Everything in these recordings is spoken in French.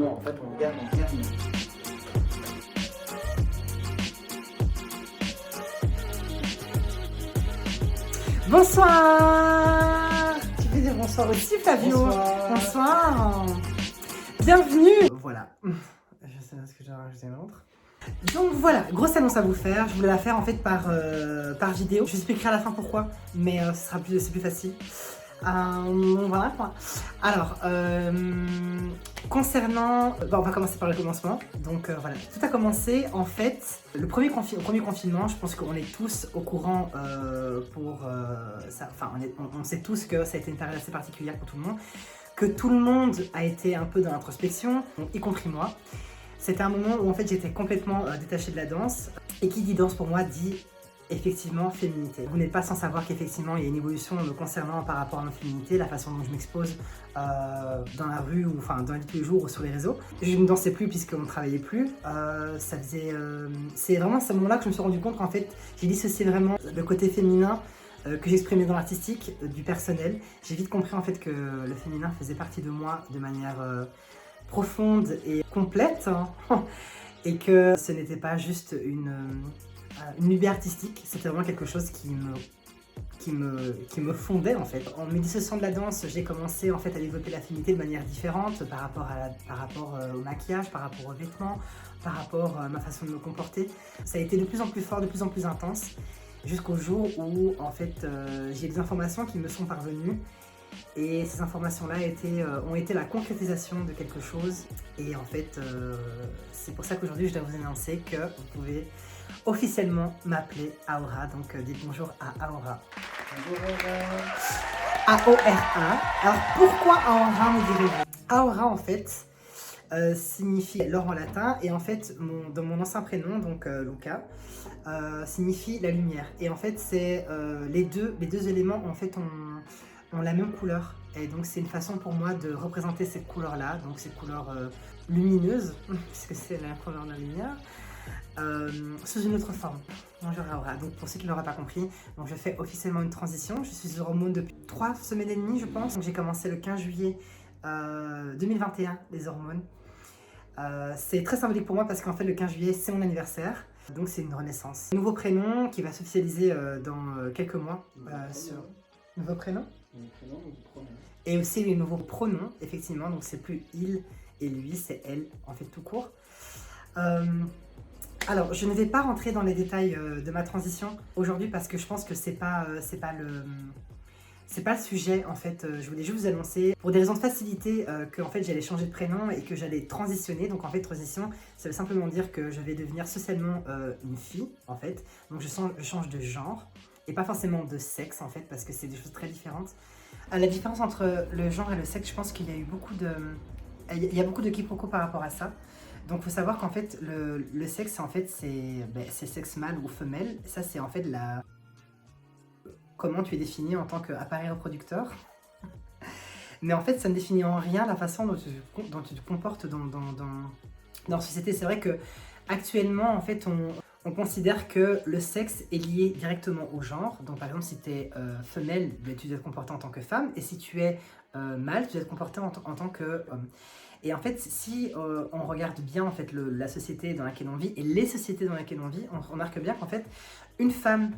Non, en fait, on gagne. Bonsoir. Tu peux dire bonsoir aussi, Fabio. Bonsoir. Bienvenue. Voilà. Je sais pas ce que j'ai rajouté une autre. Donc voilà, grosse annonce à vous faire. Je voulais la faire en fait par vidéo. Je vous expliquerai à la fin pourquoi, mais c'est plus facile. Voilà quoi. Alors, concernant... on va commencer par le commencement. Donc voilà, tout a commencé en fait, le premier confinement, je pense qu'on est tous au courant ça. Enfin, on sait tous que ça a été une période assez particulière pour tout le monde, que tout le monde a été un peu dans l'introspection, y compris moi. C'était un moment où en fait j'étais complètement détachée de la danse. Et qui dit danse pour moi dit effectivement féminité. Vous n'êtes pas sans savoir qu'effectivement il y a une évolution me concernant par rapport à ma féminité, la façon dont je m'expose dans la rue ou enfin dans la vie de tous les jours ou sur les réseaux. Je ne dansais plus puisqu'on ne travaillait plus. C'est vraiment à ce moment-là que je me suis rendu compte qu'en fait j'ai dissocié vraiment le côté féminin que j'exprimais dans l'artistique du personnel. J'ai vite compris en fait que le féminin faisait partie de moi de manière profonde et complète, hein, et que ce n'était pas juste une lubie artistique, c'était vraiment quelque chose qui me fondait en fait. En me dissociant de la danse, j'ai commencé en fait à développer la féminité de manière différente par rapport au maquillage, par rapport aux vêtements, par rapport à ma façon de me comporter. Ça a été de plus en plus fort, de plus en plus intense, jusqu'au jour où en fait j'ai des informations qui me sont parvenues. Et ces informations-là ont été la concrétisation de quelque chose. Et en fait, c'est pour ça qu'aujourd'hui, je dois vous annoncer que vous pouvez officiellement m'appeler Aora. Donc, dites bonjour à Aora. Bonjour Aura. A-O-R-A. Alors, pourquoi Aora, me direz-vous? Aora, en fait, signifie l'or en latin. Et en fait, dans mon ancien prénom, donc Luca, signifie la lumière. Et en fait, c'est les deux éléments, en fait, ont la même couleur. Et donc c'est une façon pour moi de représenter cette couleur-là, donc cette couleur lumineuse, puisque c'est la couleur de la lumière, sous une autre forme. Bonjour Aura. Donc pour ceux qui ne l'auraient pas compris, donc je fais officiellement une transition. Je suis sur hormones depuis 3 semaines et demie, je pense. Donc j'ai commencé le 15 juillet 2021, les hormones. C'est très symbolique pour moi parce qu'en fait le 15 juillet c'est mon anniversaire. Donc c'est une renaissance. Nouveau prénom qui va s'officialiser dans quelques mois. Nouveau prénom et aussi les nouveaux pronoms, effectivement, donc c'est plus il et lui, c'est elle, en fait tout court. Alors, je ne vais pas rentrer dans les détails de ma transition aujourd'hui parce que je pense que c'est pas le sujet en fait. Je voulais juste vous annoncer, pour des raisons de facilité, que en fait j'allais changer de prénom et que j'allais transitionner. Donc en fait transition, ça veut simplement dire que je vais devenir socialement une fille en fait. Donc je change de genre. Et pas forcément de sexe en fait, parce que c'est des choses très différentes. La différence entre le genre et le sexe, je pense qu'il y a eu beaucoup de quiproquos par rapport à ça. Donc il faut savoir qu'en fait, le sexe, en fait, c'est sexe mâle ou femelle. Ça, c'est en fait comment tu es défini en tant qu'appareil reproducteur. Mais en fait, ça ne définit en rien la façon dont tu te comportes dans la société. C'est vrai que actuellement, en fait, on considère que le sexe est lié directement au genre. Donc par exemple, si tu es femelle, tu dois te comporter en tant que femme. Et si tu es mâle, tu dois te comporter en tant qu'homme. Et en fait, si on regarde bien en fait, la société dans laquelle on vit et les sociétés dans lesquelles on vit, on remarque bien qu'en fait, une femme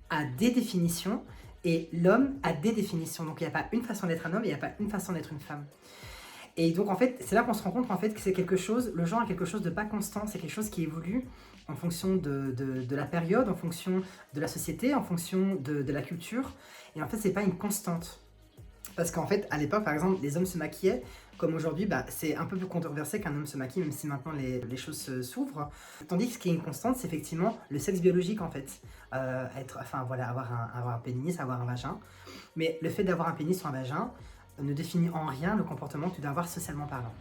a des définitions et l'homme a des définitions. Donc il n'y a pas une façon d'être un homme et il n'y a pas une façon d'être une femme. Et donc en fait, c'est là qu'on se rend compte en fait que c'est quelque chose, le genre est quelque chose de pas constant, c'est quelque chose qui évolue en fonction de la période, en fonction de la société, en fonction de la culture. Et en fait, c'est pas une constante. Parce qu'en fait, à l'époque, par exemple, les hommes se maquillaient, comme aujourd'hui, c'est un peu plus controversé qu'un homme se maquille, même si maintenant les choses s'ouvrent. Tandis que ce qui est une constante, c'est effectivement le sexe biologique, en fait. Avoir un pénis, avoir un vagin. Mais le fait d'avoir un pénis ou un vagin ne définit en rien le comportement que tu dois avoir socialement parlant.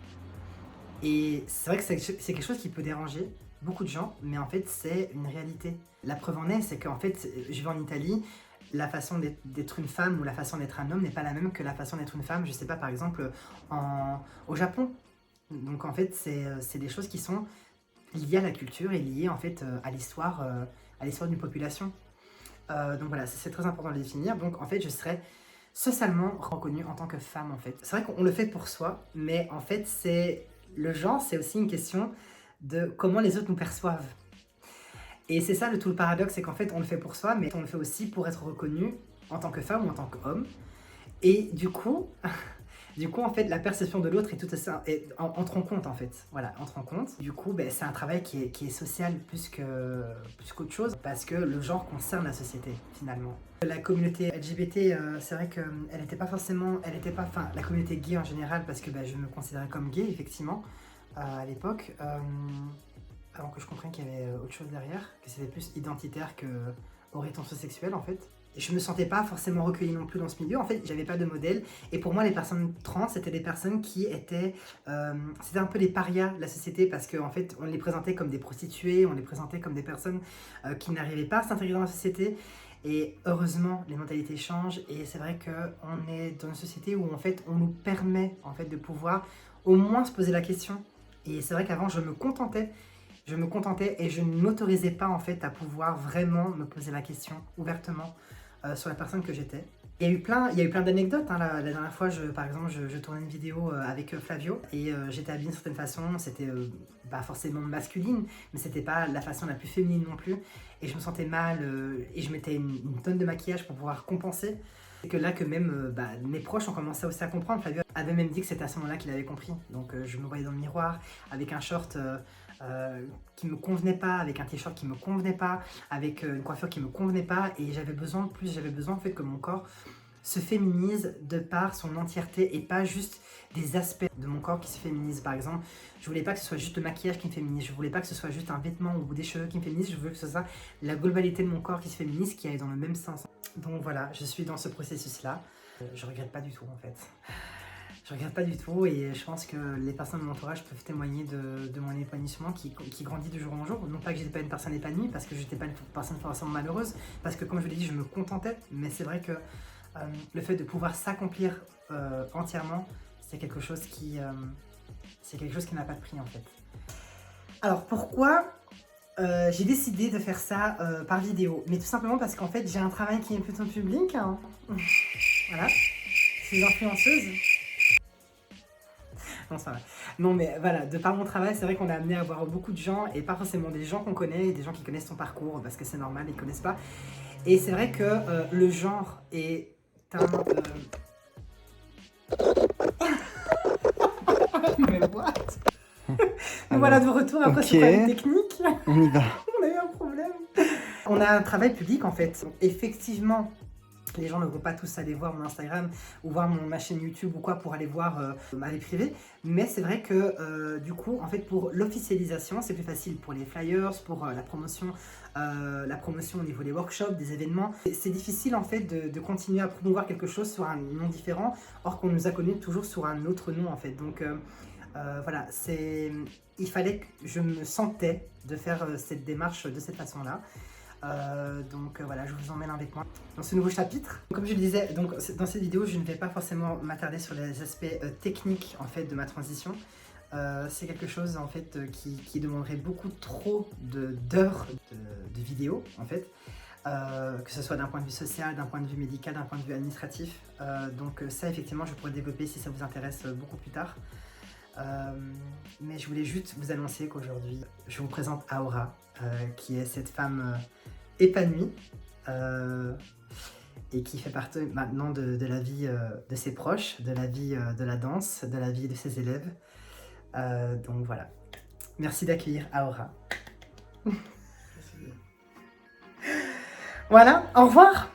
Et c'est vrai que c'est quelque chose qui peut déranger beaucoup de gens, mais en fait c'est une réalité. La preuve en est, c'est qu'en fait, je vais en Italie, la façon d'être une femme ou la façon d'être un homme n'est pas la même que la façon d'être une femme, je sais pas, par exemple, au Japon. Donc en fait, c'est des choses qui sont liées à la culture et liées en fait à l'histoire d'une population. Donc voilà, c'est très important de le définir. Donc en fait, je serais socialement reconnue en tant que femme en fait. C'est vrai qu'on le fait pour soi, mais en fait c'est Le genre, c'est aussi une question de comment les autres nous perçoivent. Et c'est ça tout le paradoxe, c'est qu'en fait, on le fait pour soi, mais on le fait aussi pour être reconnu en tant que femme ou en tant qu'homme. Et du coup, en fait, la perception de l'autre est tout ça entre en compte, en fait. Voilà, entre en compte. Du coup, c'est un travail qui est social plus qu'autre chose, parce que le genre concerne la société, finalement. La communauté LGBT, c'est vrai qu'elle n'était pas forcément... Enfin, la communauté gay en général, parce que je me considérais comme gay, effectivement, à l'époque. Avant que je comprenne qu'il y avait autre chose derrière, que c'était plus identitaire que orientation sexuelle, en fait. Et je me sentais pas forcément recueillie non plus dans ce milieu. En fait, j'avais pas de modèle. Et pour moi, les personnes trans, c'était des personnes qui étaient... c'était un peu des parias de la société parce qu'en fait, on les présentait comme des prostituées, on les présentait comme des personnes qui n'arrivaient pas à s'intégrer dans la société. Et heureusement, les mentalités changent. Et c'est vrai qu'on est dans une société où en fait, on nous permet en fait, de pouvoir au moins se poser la question. Et c'est vrai qu'avant, je me contentais et je ne m'autorisais pas en fait à pouvoir vraiment me poser la question ouvertement sur la personne que j'étais. Il y a eu plein d'anecdotes. Hein. La dernière fois, par exemple, je tournais une vidéo avec Flavio et j'étais habillée d'une certaine façon. C'était pas forcément masculine, mais c'était pas la façon la plus féminine non plus. Et je me sentais mal et je mettais une tonne de maquillage pour pouvoir compenser. C'est que là que même mes proches ont commencé aussi à comprendre. Flavio avait même dit que c'était à ce moment-là qu'il avait compris. Donc je me voyais dans le miroir avec un short qui me convenait pas, avec un t-shirt qui me convenait pas, avec une coiffure qui me convenait pas, et j'avais besoin en fait que mon corps se féminise de par son entièreté et pas juste des aspects de mon corps qui se féminisent. Par exemple, je voulais pas que ce soit juste le maquillage qui me féminise, je voulais pas que ce soit juste un vêtement ou des cheveux qui me féminisent, je veux que ce soit la globalité de mon corps qui se féminise, qui aille dans le même sens. Donc voilà, je suis dans ce processus-là. Je regrette pas du tout en fait. Je regrette pas du tout et je pense que les personnes de mon entourage peuvent témoigner de mon épanouissement qui grandit de jour en jour. Non pas que j'étais pas une personne épanouie, parce que j'étais pas une personne forcément malheureuse, parce que comme je vous l'ai dit, je me contentais, mais c'est vrai que le fait de pouvoir s'accomplir entièrement, c'est quelque chose qui n'a pas de prix en fait. Alors pourquoi j'ai décidé de faire ça par vidéo? Mais tout simplement parce qu'en fait j'ai un travail qui est plutôt public. Hein. Voilà, je suis influenceuse. Non, ça va. Non, mais voilà, de par mon travail, c'est vrai qu'on est amené à voir beaucoup de gens et pas forcément des gens qu'on connaît et des gens qui connaissent son parcours parce que c'est normal, ils connaissent pas. Et c'est vrai que le genre est un. Mais what? Donc voilà, de retour après ce problème technique. On y va. On a eu un problème. On a un travail public en fait. Donc, effectivement. Les gens ne vont pas tous aller voir mon Instagram ou voir ma chaîne YouTube ou quoi pour aller voir ma vie privée. Mais c'est vrai que du coup, en fait, pour l'officialisation, c'est plus facile pour les flyers, pour la promotion au niveau des workshops, des événements. C'est difficile en fait de continuer à promouvoir quelque chose sur un nom différent, or qu'on nous a connus toujours sur un autre nom en fait. Donc voilà, il fallait que je me sentais de faire cette démarche de cette façon-là. Donc voilà, je vous emmène avec moi dans ce nouveau chapitre. Comme je le disais, donc, dans cette vidéo, je ne vais pas forcément m'attarder sur les aspects techniques en fait de ma transition. C'est quelque chose en fait qui demanderait beaucoup trop d'heures de vidéos en fait, que ce soit d'un point de vue social, d'un point de vue médical, d'un point de vue administratif. Donc ça effectivement, je pourrais développer si ça vous intéresse beaucoup plus tard. Mais je voulais juste vous annoncer qu'aujourd'hui, je vous présente Aura, qui est cette femme épanouie et qui fait partie maintenant de la vie de ses proches, de la vie de la danse, de la vie de ses élèves. Donc voilà. Merci d'accueillir Aura. Voilà, au revoir.